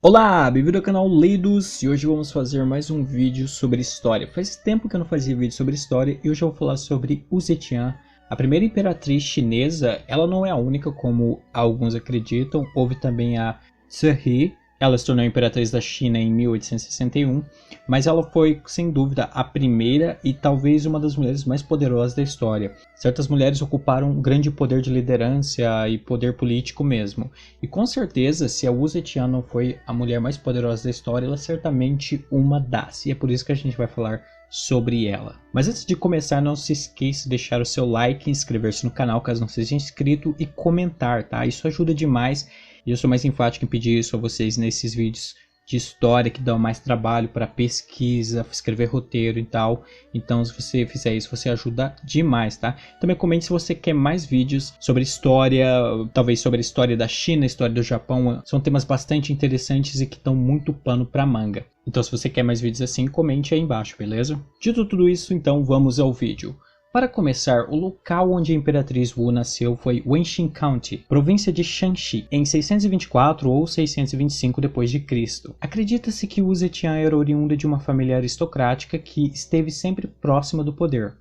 Olá, bem-vindo ao canal Leidos e hoje vamos fazer mais um vídeo sobre história. Faz tempo que eu não fazia vídeo sobre história e hoje eu vou falar sobre Wu Zetian, a primeira imperatriz chinesa. Ela não é a única como alguns acreditam, houve também a Cehi. Ela se tornou imperatriz da China em 1861, mas ela foi, sem dúvida, a primeira e talvez uma das mulheres mais poderosas da história. Certas mulheres ocuparam um grande poder de liderança e poder político mesmo. E com certeza, se a Wu Zetian não foi a mulher mais poderosa da história, ela é certamente uma das. E é por isso que a gente vai falar sobre ela. Mas antes de começar, não se esqueça de deixar o seu like, inscrever-se no canal caso não seja inscrito e comentar, tá? Isso ajuda demais. E eu sou mais enfático em pedir isso a vocês nesses vídeos de história que dão mais trabalho para pesquisa, escrever roteiro e tal. Então, se você fizer isso, você ajuda demais, tá? Também comente se você quer mais vídeos sobre história, talvez sobre a história da China, a história do Japão. São temas bastante interessantes e que dão muito pano para manga. Então, se você quer mais vídeos assim, comente aí embaixo, beleza? Dito tudo isso, então vamos ao vídeo. Para começar, o local onde a Imperatriz Wu nasceu foi Wenxin County, província de Shanxi, em 624 ou 625 d.C. Acredita-se que Wu Zetian era oriunda de uma família aristocrática que esteve sempre próxima do poder.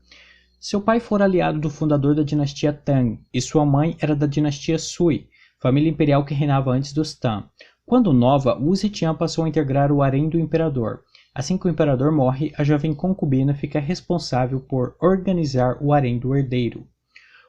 Seu pai fora aliado do fundador da dinastia Tang, e sua mãe era da dinastia Sui, família imperial que reinava antes dos Tang. Quando nova, Wu Zetian passou a integrar o harém do imperador. Assim que o imperador morre, a jovem concubina fica responsável por organizar o harém do herdeiro.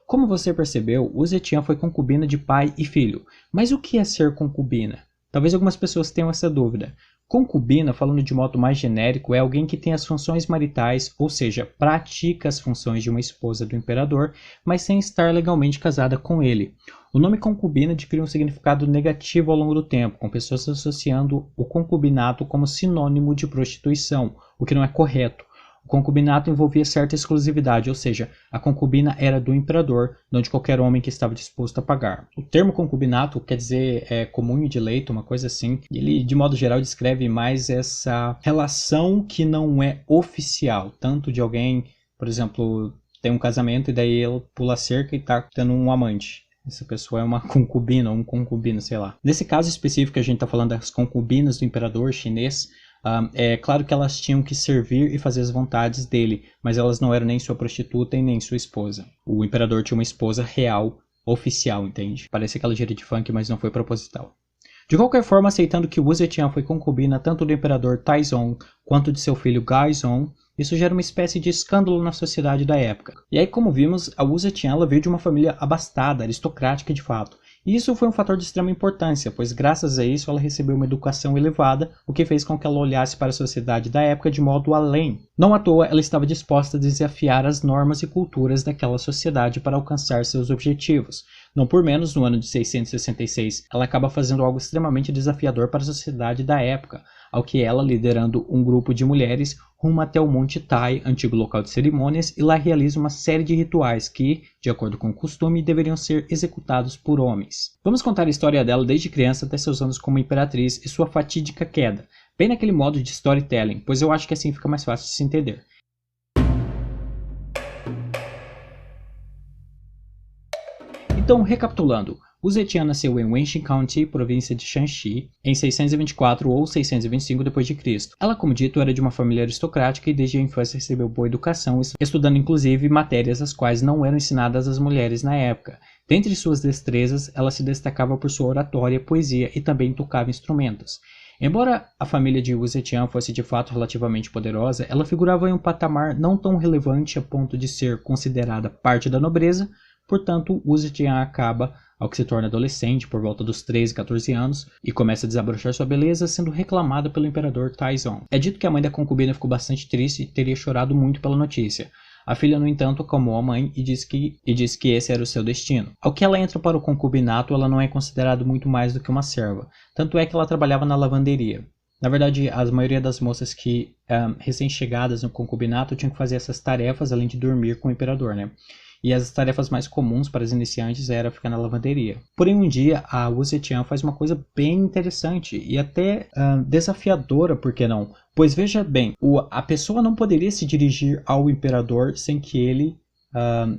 Como você percebeu, Wu Zetian foi concubina de pai e filho. Mas o que é ser concubina? Talvez algumas pessoas tenham essa dúvida. Concubina, falando de modo mais genérico, é alguém que tem as funções maritais, ou seja, pratica as funções de uma esposa do imperador, mas sem estar legalmente casada com ele. O nome concubina adquiriu um significado negativo ao longo do tempo, com pessoas associando o concubinato como sinônimo de prostituição, o que não é correto. O concubinato envolvia certa exclusividade, ou seja, a concubina era do imperador, não de qualquer homem que estava disposto a pagar. O termo concubinato quer dizer comunho de leito, uma coisa assim, e ele, de modo geral, descreve mais essa relação que não é oficial, tanto de alguém, por exemplo, tem um casamento e daí ele pula a cerca e está tendo um amante. Essa pessoa é uma concubina ou um concubino, sei lá. Nesse caso específico, a gente está falando das concubinas do imperador chinês. É claro que elas tinham que servir e fazer as vontades dele, mas elas não eram nem sua prostituta e nem sua esposa. O imperador tinha uma esposa real, oficial, entende? Parece aquela gíria de funk, mas não foi proposital. De qualquer forma, aceitando que Wu Zetian foi concubina tanto do imperador Taizong quanto de seu filho Gaizong, isso gera uma espécie de escândalo na sociedade da época. E aí, como vimos, a Wu Zetian veio de uma família abastada, aristocrática de fato. E isso foi um fator de extrema importância, pois graças a isso ela recebeu uma educação elevada, o que fez com que ela olhasse para a sociedade da época de modo além. Não à toa, ela estava disposta a desafiar as normas e culturas daquela sociedade para alcançar seus objetivos. Não por menos, no ano de 666, ela acaba fazendo algo extremamente desafiador para a sociedade da época, ao que ela, liderando um grupo de mulheres, ruma até o Monte Tai, antigo local de cerimônias, e lá realiza uma série de rituais que, de acordo com o costume, deveriam ser executados por homens. Vamos contar a história dela desde criança até seus anos como imperatriz e sua fatídica queda, bem naquele modo de storytelling, pois eu acho que assim fica mais fácil de se entender. Então, recapitulando, Wu Zetian nasceu em Wenxin County, província de Shanxi, em 624 ou 625 d.C. Ela, como dito, era de uma família aristocrática e desde a infância recebeu boa educação, estudando inclusive matérias as quais não eram ensinadas às mulheres na época. Dentre suas destrezas, ela se destacava por sua oratória, poesia e também tocava instrumentos. Embora a família de Wu Zetian fosse de fato relativamente poderosa, ela figurava em um patamar não tão relevante a ponto de ser considerada parte da nobreza. Portanto, Wu Zetian acaba, ao que se torna adolescente, por volta dos 13, 14 anos, e começa a desabrochar sua beleza, sendo reclamada pelo imperador Taizong. É dito que a mãe da concubina ficou bastante triste e teria chorado muito pela notícia. A filha, no entanto, acalmou a mãe e disse que esse era o seu destino. Ao que ela entra para o concubinato, ela não é considerada muito mais do que uma serva. Tanto é que ela trabalhava na lavanderia. Na verdade, a maioria das moças que recém-chegadas no concubinato tinham que fazer essas tarefas, além de dormir com o imperador, né? E as tarefas mais comuns para os iniciantes era ficar na lavanderia. Porém, um dia, a Wu Zetian faz uma coisa bem interessante e até desafiadora, por que não? Pois veja bem, a pessoa não poderia se dirigir ao imperador sem que ele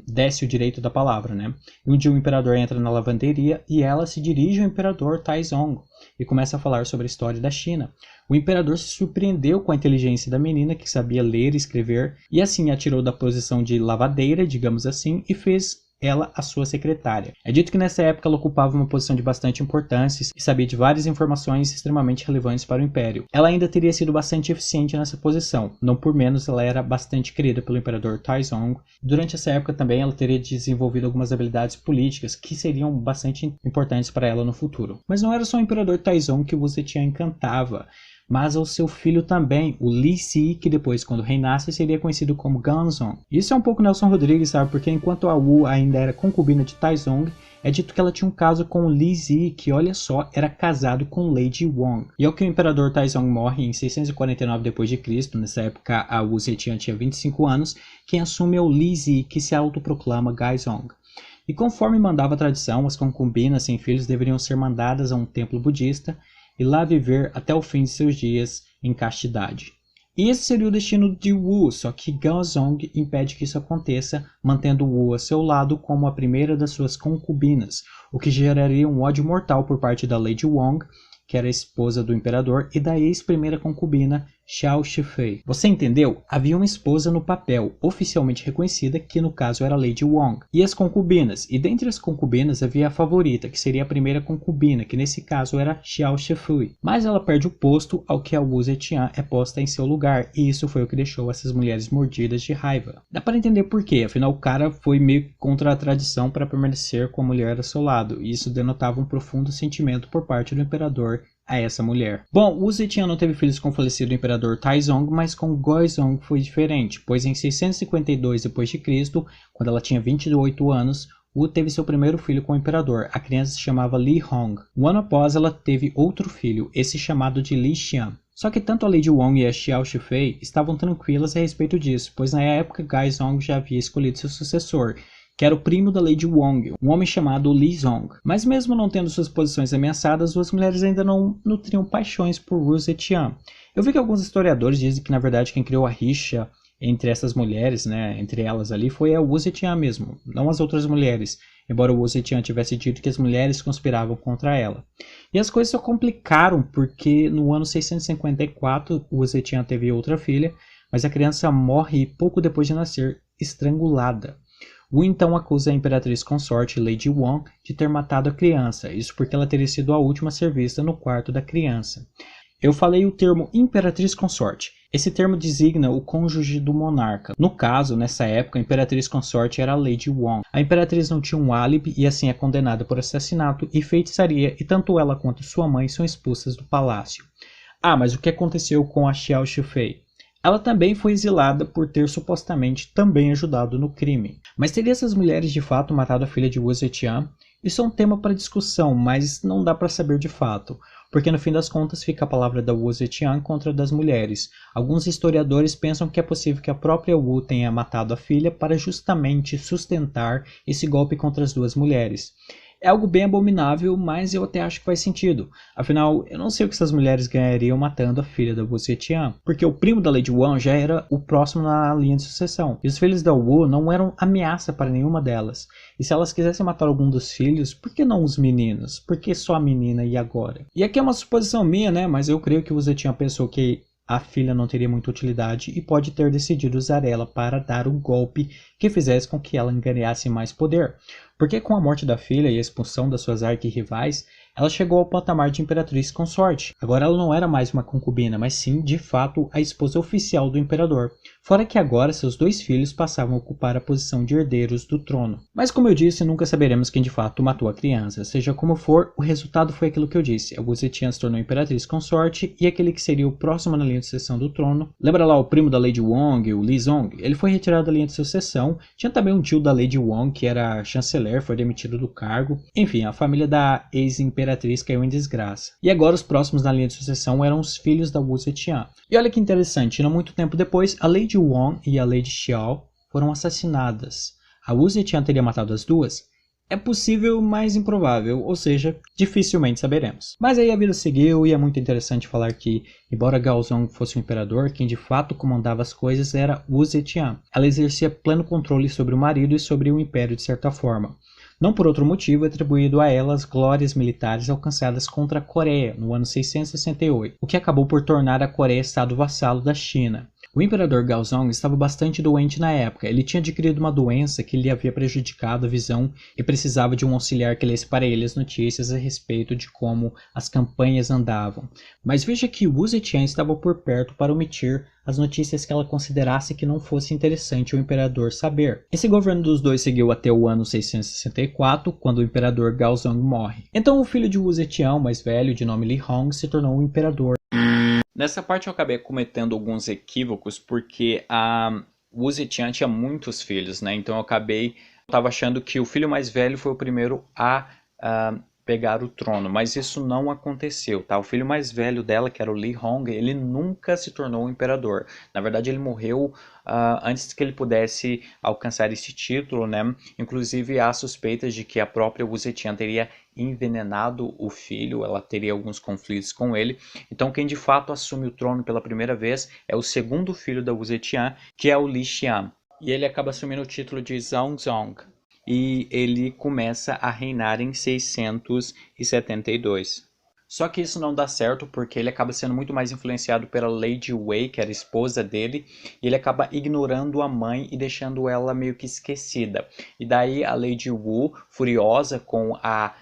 desse o direito da palavra, né? E um dia o imperador entra na lavanderia e ela se dirige ao imperador Taizong. e começa a falar sobre a história da China. O imperador se surpreendeu com a inteligência da menina, que sabia ler e escrever, e assim a tirou da posição de lavadeira, digamos assim, e fez ela a sua secretária. É dito que nessa época ela ocupava uma posição de bastante importância e sabia de várias informações extremamente relevantes para o império. Ela ainda teria sido bastante eficiente nessa posição, não por menos ela era bastante querida pelo imperador Taizong. Durante essa época também ela teria desenvolvido algumas habilidades políticas que seriam bastante importantes para ela no futuro. Mas não era só o imperador Taizong que Wu Zetian encantava, mas ao seu filho também, o Li Si, que depois, quando reinasse, seria conhecido como Ganzong. Isso é um pouco Nelson Rodrigues, sabe? Porque enquanto a Wu ainda era concubina de Taizong, é dito que ela tinha um caso com o Li Si, que, olha só, era casado com Lady Wong. E ao que o imperador Taizong morre em 649 d.C., nessa época a Wu Zetian tinha 25 anos, quem assume é o Li Si, que se autoproclama Gaizong. E conforme mandava a tradição, as concubinas sem filhos deveriam ser mandadas a um templo budista, e lá viver até o fim de seus dias em castidade. E esse seria o destino de Wu, só que Gaozong impede que isso aconteça, mantendo Wu a seu lado como a primeira das suas concubinas, o que geraria um ódio mortal por parte da Lady Wong, que era a esposa do imperador, e da ex-primeira concubina, Xiao Shifei. Você entendeu? Havia uma esposa no papel, oficialmente reconhecida, que no caso era Lady Wong. E as concubinas, e dentre as concubinas havia a favorita, que seria a primeira concubina, que nesse caso era Xiao Shifei. Mas ela perde o posto ao que a Wu Zetian é posta em seu lugar, e isso foi o que deixou essas mulheres mordidas de raiva. Dá para entender por quê, afinal o cara foi meio contra a tradição para permanecer com a mulher ao seu lado, e isso denotava um profundo sentimento por parte do imperador a essa mulher. Bom, Wu Zetian não teve filhos com o falecido imperador Taizong, mas com Goizong foi diferente, pois em 652 d.C., quando ela tinha 28 anos, Wu teve seu primeiro filho com o imperador. A criança se chamava Li Hong. Um ano após, ela teve outro filho, esse chamado de Li Xian. Só que tanto a Lady Wong e a Xiao Shifei estavam tranquilas a respeito disso, pois na época Gaizong já havia escolhido seu sucessor, que era o primo da Lady Wong, um homem chamado Li Zong. Mas mesmo não tendo suas posições ameaçadas, duas mulheres ainda não nutriam paixões por Wu Zetian. Eu vi que alguns historiadores dizem que na verdade quem criou a rixa entre essas mulheres, entre elas ali, foi a Wu Zetian mesmo, não as outras mulheres, embora o Wu Zetian tivesse dito que as mulheres conspiravam contra ela. E as coisas só complicaram porque no ano 654 o Wu Zetian teve outra filha, mas a criança morre pouco depois de nascer, estrangulada. Wu então acusa a imperatriz consorte Lady Wong de ter matado a criança, isso porque ela teria sido a última a ser vista no quarto da criança. Eu falei o termo imperatriz consorte. Esse termo designa o cônjuge do monarca. No caso, nessa época, a imperatriz consorte era a Lady Wong. A imperatriz não tinha um álibi e assim é condenada por assassinato e feitiçaria, e tanto ela quanto sua mãe são expulsas do palácio. Ah, mas o que aconteceu com a Xiao Shifei? Ela também foi exilada por ter supostamente também ajudado no crime. Mas teriam essas mulheres de fato matado a filha de Wu Zetian? Isso é um tema para discussão, mas não dá para saber de fato, porque no fim das contas fica a palavra da Wu Zetian contra a das mulheres. Alguns historiadores pensam que é possível que a própria Wu tenha matado a filha para justamente sustentar esse golpe contra as duas mulheres. É algo bem abominável, mas eu até acho que faz sentido. Afinal, eu não sei o que essas mulheres ganhariam matando a filha da Wu Zetian, porque o primo da Lady Wang já era o próximo na linha de sucessão. E os filhos da Wu não eram ameaça para nenhuma delas. E se elas quisessem matar algum dos filhos, por que não os meninos? Por que só a menina e agora? E aqui é uma suposição minha, mas eu creio que o Wu Zetian pensou que a filha não teria muita utilidade e pode ter decidido usar ela para dar um golpe que fizesse com que ela ganhasse mais poder. Porque com a morte da filha e a expulsão das suas arquirrivais, ela chegou ao patamar de imperatriz consorte. Agora ela não era mais uma concubina, mas sim, de fato, a esposa oficial do imperador. Fora que agora seus dois filhos passavam a ocupar a posição de herdeiros do trono. Mas como eu disse, nunca saberemos quem de fato matou a criança. Seja como for, o resultado foi aquilo que eu disse. A Wu Zetian se tornou imperatriz consorte e aquele que seria o próximo na linha de sucessão do trono. Lembra lá o primo da Lady Wong, o Li Zong? Ele foi retirado da linha de sucessão. Tinha também um tio da Lady Wong, que era chanceler, foi demitido do cargo. Enfim, a família da ex-imperatriz caiu em desgraça. E agora os próximos na linha de sucessão eram os filhos da Wu Zetian. E olha que interessante, não muito tempo depois, a Lady Wong e a Lady Xiao foram assassinadas. A Wu Zetian teria matado as duas? É possível, mas improvável, ou seja, dificilmente saberemos. Mas aí a vida seguiu e é muito interessante falar que, embora Gaozong fosse o imperador, quem de fato comandava as coisas era Wu Zetian. Ela exercia pleno controle sobre o marido e sobre o império de certa forma. Não por outro motivo é atribuído a ela as glórias militares alcançadas contra a Coreia no ano 668, o que acabou por tornar a Coreia estado vassalo da China. O imperador Gaozong estava bastante doente na época. Ele tinha adquirido uma doença que lhe havia prejudicado a visão e precisava de um auxiliar que lesse para ele as notícias a respeito de como as campanhas andavam. Mas veja que Wu Zetian estava por perto para omitir as notícias que ela considerasse que não fosse interessante o imperador saber. Esse governo dos dois seguiu até o ano 664, quando o imperador Gaozong morre. Então o filho de Wu Zetian, o mais velho, de nome Li Hong, se tornou o imperador. Nessa parte eu acabei cometendo alguns equívocos porque a Wu Zetian tinha muitos filhos, né? Então eu estava achando que o filho mais velho foi o primeiro a pegar o trono, mas isso não aconteceu, tá? O filho mais velho dela, que era o Li Hong, ele nunca se tornou um imperador. Na verdade, ele morreu antes que ele pudesse alcançar esse título, né? Inclusive, há suspeitas de que a própria Wu Zetian teria envenenado o filho, ela teria alguns conflitos com ele. Então, quem de fato assume o trono pela primeira vez é o segundo filho da Wu Zetian, que é o Li Xian. E ele acaba assumindo o título de Zhongzong. E ele começa a reinar em 672. Só que isso não dá certo porque ele acaba sendo muito mais influenciado pela Lady Wei, que era a esposa dele, e ele acaba ignorando a mãe e deixando ela meio que esquecida. E daí a Lady Wu, furiosa com a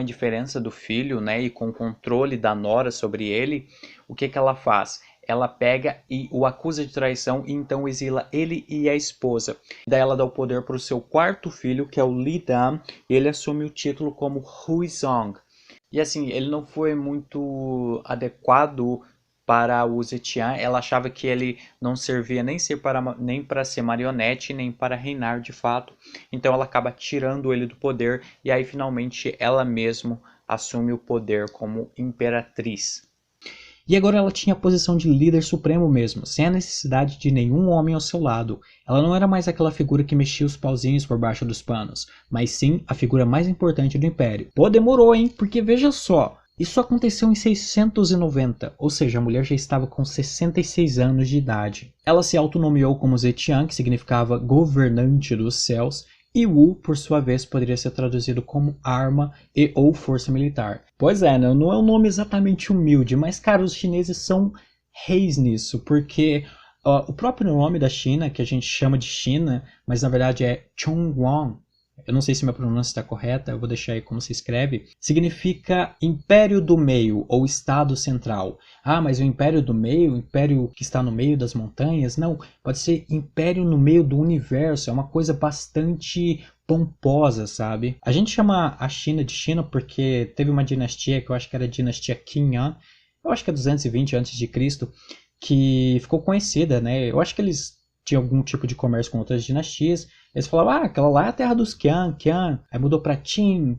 indiferença do filho, né, e com o controle da nora sobre ele, o que ela faz? Ela pega e o acusa de traição e então exila ele e a esposa. Daí ela dá o poder para o seu quarto filho, que é o Li Dan, e ele assume o título como Huizong. E assim, ele não foi muito adequado para Wu Zetian. Ela achava que ele não servia nem para ser marionete, nem para reinar de fato. Então ela acaba tirando ele do poder e aí finalmente ela mesma assume o poder como imperatriz. E agora ela tinha a posição de líder supremo mesmo, sem a necessidade de nenhum homem ao seu lado. Ela não era mais aquela figura que mexia os pauzinhos por baixo dos panos, mas sim a figura mais importante do império. Pô, demorou, hein? Porque veja só, isso aconteceu em 690, ou seja, a mulher já estava com 66 anos de idade. Ela se autonomeou como Zetian, que significava governante dos céus, e Wu, por sua vez, poderia ser traduzido como arma e ou força militar. Pois é, né? Não é um nome exatamente humilde, mas, cara, os chineses são reis nisso, porque o próprio nome da China, que a gente chama de China, mas na verdade é Chongguang, eu não sei se minha pronúncia está correta, eu vou deixar aí como se escreve, significa Império do Meio ou Estado Central. Ah, mas o Império do Meio, o Império que está no meio das montanhas? Não, pode ser Império no meio do universo, é uma coisa bastante pomposa, sabe? A gente chama a China de China porque teve uma dinastia que eu acho que era a dinastia Qin, eu acho que é 220 a.C., que ficou conhecida, né? Eu acho que eles tinham algum tipo de comércio com outras dinastias. Eles falavam, aquela lá é a terra dos Qian. Aí mudou para China,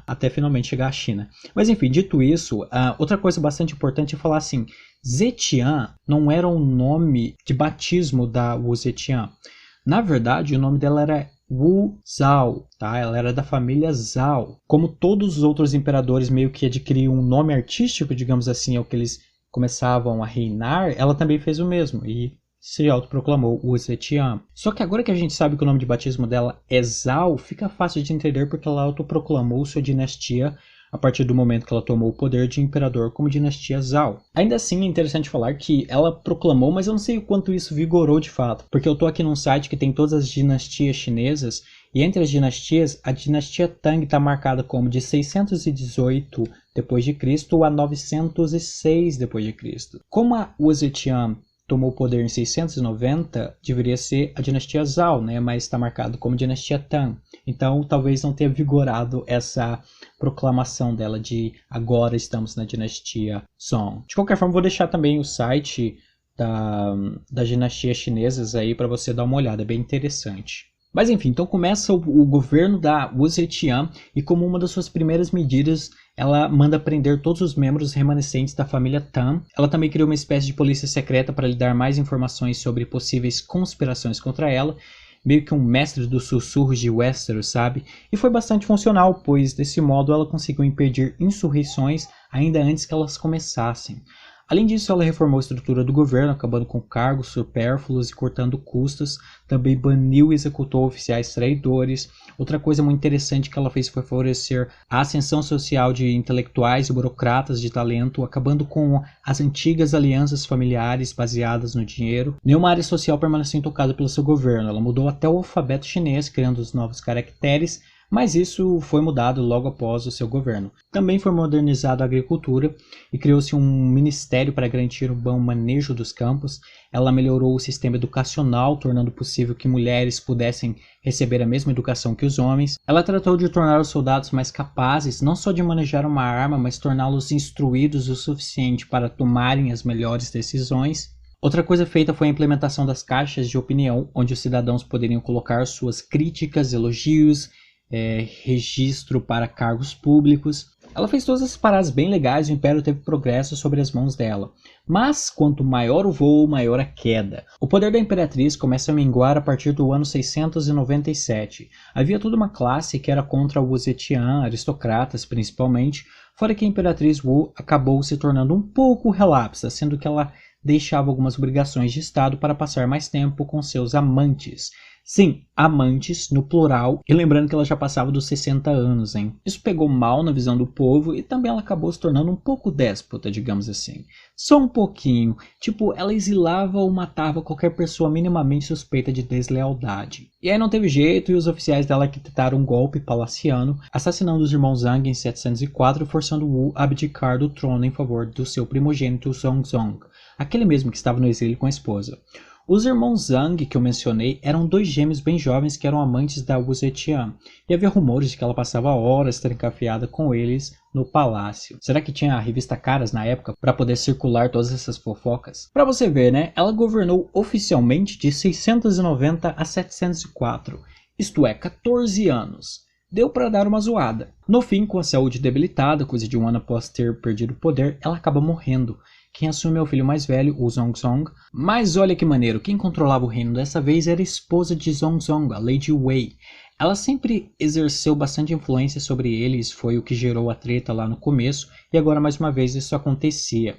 até finalmente chegar à China. Mas enfim, dito isso, outra coisa bastante importante é falar assim, Zetian não era um nome de batismo da Wu Zetian. Na verdade, o nome dela era Wu Zhao, tá? Ela era da família Zhao. Como todos os outros imperadores meio que adquiriam um nome artístico, digamos assim, ao que eles começavam a reinar, ela também fez o mesmo e se autoproclamou Wu Zetian. Só que agora que a gente sabe que o nome de batismo dela é Zhao, fica fácil de entender porque ela autoproclamou sua dinastia a partir do momento que ela tomou o poder de imperador como dinastia Zhao. Ainda assim é interessante falar que ela proclamou, mas eu não sei o quanto isso vigorou de fato, porque eu tô aqui num site que tem todas as dinastias chinesas, e entre as dinastias, a dinastia Tang está marcada como de 618 d.C. a 906 d.C. Como a Wu Zetian tomou o poder em 690, deveria ser a dinastia Zhao, né? Mas está marcado como dinastia Tang. Então, talvez não tenha vigorado essa proclamação dela de agora estamos na dinastia Song. De qualquer forma, vou deixar também o site das dinastias chinesas aí para você dar uma olhada, é bem interessante. Mas enfim, então começa o governo da Wu Zetian e como uma das suas primeiras medidas, ela manda prender todos os membros remanescentes da família Tang. Ela também criou uma espécie de polícia secreta para lhe dar mais informações sobre possíveis conspirações contra ela, meio que um mestre dos sussurros de Westeros, sabe? E foi bastante funcional, pois desse modo ela conseguiu impedir insurreições ainda antes que elas começassem. Além disso, ela reformou a estrutura do governo, acabando com cargos supérfluos e cortando custos. Também baniu e executou oficiais traidores. Outra coisa muito interessante que ela fez foi favorecer a ascensão social de intelectuais e burocratas de talento, acabando com as antigas alianças familiares baseadas no dinheiro. Nenhuma área social permaneceu intocada pelo seu governo. Ela mudou até o alfabeto chinês, criando os novos caracteres, mas isso foi mudado logo após o seu governo. Também foi modernizada a agricultura e criou-se um ministério para garantir o bom manejo dos campos. Ela melhorou o sistema educacional, tornando possível que mulheres pudessem receber a mesma educação que os homens. Ela tratou de tornar os soldados mais capazes, não só de manejar uma arma, mas torná-los instruídos o suficiente para tomarem as melhores decisões. Outra coisa feita foi a implementação das caixas de opinião, onde os cidadãos poderiam colocar suas críticas, elogios, registro para cargos públicos. Ela fez todas essas paradas bem legais e o Império teve progresso sobre as mãos dela. Mas, quanto maior o voo, maior a queda. O poder da Imperatriz começa a minguar a partir do ano 697. Havia toda uma classe que era contra Wu Zetian, aristocratas principalmente, fora que a Imperatriz Wu acabou se tornando um pouco relapsa, sendo que ela deixava algumas obrigações de Estado para passar mais tempo com seus amantes. Sim, amantes no plural, e lembrando que ela já passava dos 60 anos, hein? Isso pegou mal na visão do povo e também ela acabou se tornando um pouco déspota, digamos assim. Só um pouquinho, tipo, ela exilava ou matava qualquer pessoa minimamente suspeita de deslealdade. E aí não teve jeito e os oficiais dela tentaram um golpe palaciano, assassinando os irmãos Zhang em 704 e forçando Wu a abdicar do trono em favor do seu primogênito Zhongzong, aquele mesmo que estava no exílio com a esposa. Os irmãos Zhang que eu mencionei eram dois gêmeos bem jovens que eram amantes da Wu Zetian, e havia rumores de que ela passava horas trancafiada com eles no palácio. Será que tinha a revista Caras na época para poder circular todas essas fofocas? Para você ver, né? Ela governou oficialmente de 690 a 704, isto é, 14 anos. Deu para dar uma zoada. No fim, com a saúde debilitada, coisa de um ano após ter perdido o poder, ela acaba morrendo. Quem assume é o filho mais velho, o Zhongzong. Mas olha que maneiro, quem controlava o reino dessa vez era a esposa de Zhongzong, a Lady Wei. Ela sempre exerceu bastante influência sobre eles, foi o que gerou a treta lá no começo, e agora mais uma vez isso acontecia.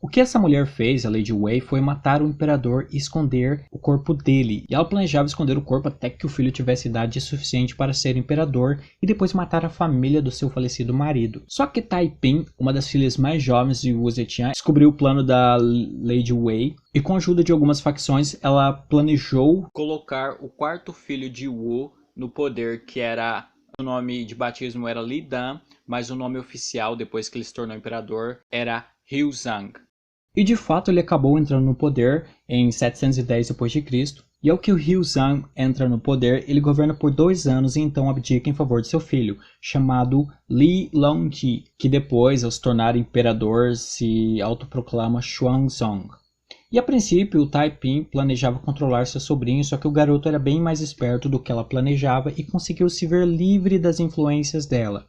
O que essa mulher fez, a Lady Wei, foi matar o imperador e esconder o corpo dele. E ela planejava esconder o corpo até que o filho tivesse idade suficiente para ser imperador e depois matar a família do seu falecido marido. Só que Taiping, uma das filhas mais jovens de Wu Zetian, descobriu o plano da Lady Wei e com a ajuda de algumas facções ela planejou colocar o quarto filho de Wu no poder, que era... O nome de batismo era Li Dan, mas o nome oficial, depois que ele se tornou imperador, era Liuzang. E de fato ele acabou entrando no poder em 710 d.C. E ao que o Liuzang entra no poder, ele governa por 2 anos e então abdica em favor de seu filho, chamado Li Longji, que depois, ao se tornar imperador, se autoproclama Xuanzong. E a princípio o Taiping planejava controlar seu sobrinho, só que o garoto era bem mais esperto do que ela planejava e conseguiu se ver livre das influências dela.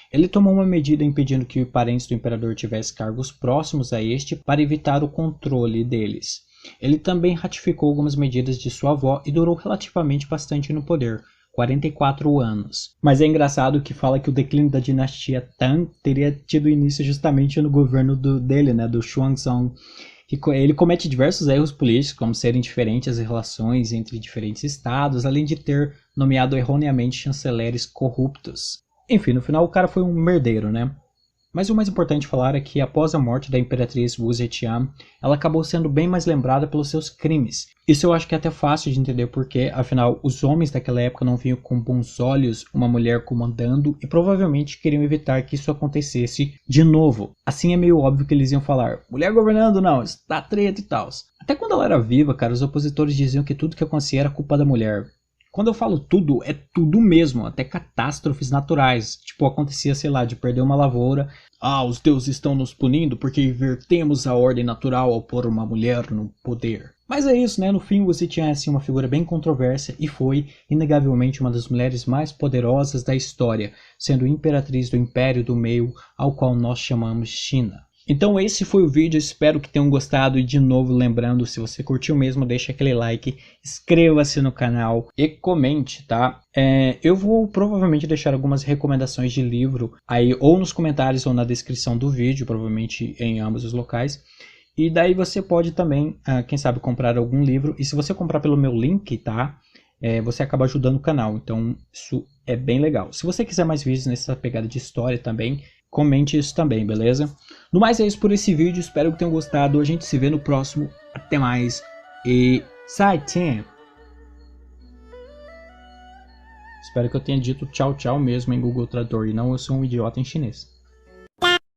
Ele tomou uma medida impedindo que os parentes do imperador tivessem cargos próximos a este para evitar o controle deles. Ele também ratificou algumas medidas de sua avó e durou relativamente bastante no poder, 44 anos. Mas é engraçado que fala que o declínio da dinastia Tang teria tido início justamente no governo dele, né, do Xuanzong. Ele comete diversos erros políticos, como serem diferentes as relações entre diferentes estados, além de ter nomeado erroneamente chanceleres corruptos. Enfim, no final o cara foi um merdeiro, né? Mas o mais importante falar é que após a morte da Imperatriz Wu Zetian, ela acabou sendo bem mais lembrada pelos seus crimes. Isso eu acho que é até fácil de entender porque, afinal, os homens daquela época não viam com bons olhos uma mulher comandando e provavelmente queriam evitar que isso acontecesse de novo. Assim é meio óbvio que eles iam falar, mulher governando não, isso tá treta e tal. Até quando ela era viva, cara, os opositores diziam que tudo que acontecia era culpa da mulher. Quando eu falo tudo, é tudo mesmo, até catástrofes naturais. Tipo, acontecia, sei lá, de perder uma lavoura. Ah, os deuses estão nos punindo porque invertemos a ordem natural ao pôr uma mulher no poder. Mas é isso, né? No fim, Wu Zetian é assim, uma figura bem controversa e foi, inegavelmente, uma das mulheres mais poderosas da história, sendo imperatriz do Império do Meio, ao qual nós chamamos China. Então esse foi o vídeo, espero que tenham gostado e de novo lembrando, se você curtiu mesmo, deixa aquele like, inscreva-se no canal e comente, tá? Eu vou provavelmente deixar algumas recomendações de livro aí ou nos comentários ou na descrição do vídeo, provavelmente em ambos os locais. E daí você pode também, quem sabe, comprar algum livro. E se você comprar pelo meu link, tá? Você acaba ajudando o canal. Então isso é bem legal. Se você quiser mais vídeos nessa pegada de história também, comente isso também, beleza? No mais é isso por esse vídeo. Espero que tenham gostado. A gente se vê no próximo. Até mais. E sai, Espero que eu tenha dito tchau, tchau mesmo em Google Tradutor e não eu sou um idiota em chinês.